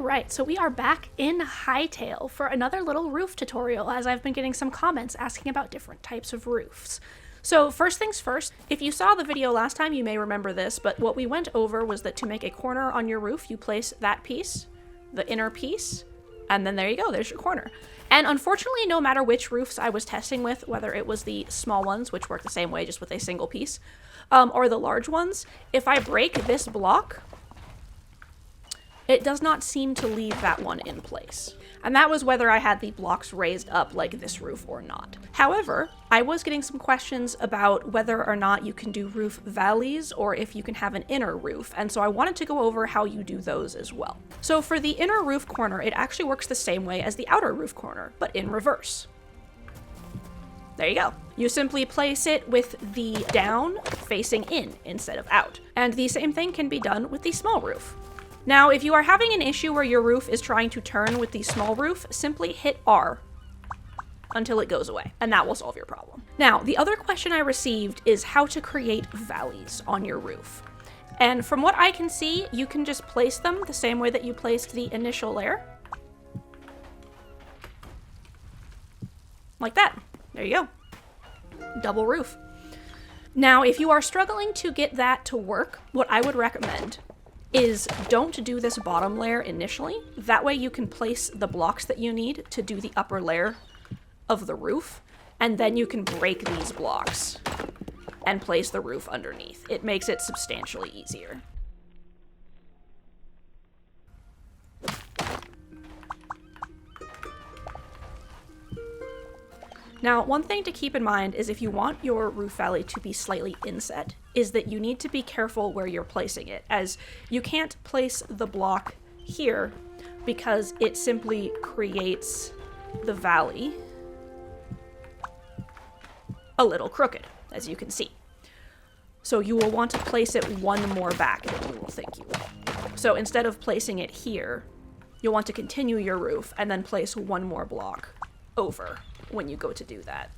Alright, so we are back in Hytale for another little roof tutorial, as I've been getting some comments asking about different types of roofs. So first things first, if you saw the video last time, you may remember this, but what we went over was that to make a corner on your roof, you place that piece, the inner piece, and then there you go, there's your corner. And unfortunately, no matter which roofs I was testing with, whether it was the small ones, which work the same way, just with a single piece, or the large ones, if I break this block, it does not seem to leave that one in place. And that was whether I had the blocks raised up like this roof or not. However, I was getting some questions about whether or not you can do roof valleys or if you can have an inner roof, and so I wanted to go over how you do those as well. So for the inner roof corner, it actually works the same way as the outer roof corner, but in reverse. There you go. You simply place it with the down facing in instead of out. And the same thing can be done with the small roof. Now, if you are having an issue where your roof is trying to turn with the small roof, simply hit R until it goes away, and that will solve your problem. Now, the other question I received is how to create valleys on your roof. And from what I can see, you can just place them the same way that you placed the initial layer. Like that. There you go. Double roof. Now, if you are struggling to get that to work, what I would recommend is don't do this bottom layer initially. That way you can place the blocks that you need to do the upper layer of the roof, and then you can break these blocks and place the roof underneath. It makes it substantially easier. Now, one thing to keep in mind is if you want your roof valley to be slightly inset, is that you need to be careful where you're placing it, as you can't place the block here because it simply creates the valley a little crooked, as you can see. So you will want to place it one more back than you will think you will. So instead of placing it here, you'll want to continue your roof and then place one more block over when you go to do that.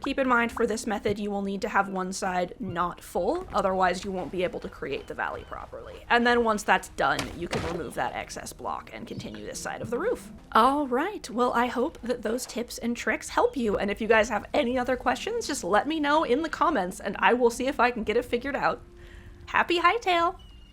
Keep in mind for this method you will need to have one side not full, otherwise you won't be able to create the valley properly. And then once that's done, you can remove that excess block and continue this side of the roof. Alright, well I hope that those tips and tricks help you, and if you guys have any other questions, just let me know in the comments and I will see if I can get it figured out. Happy Hytale!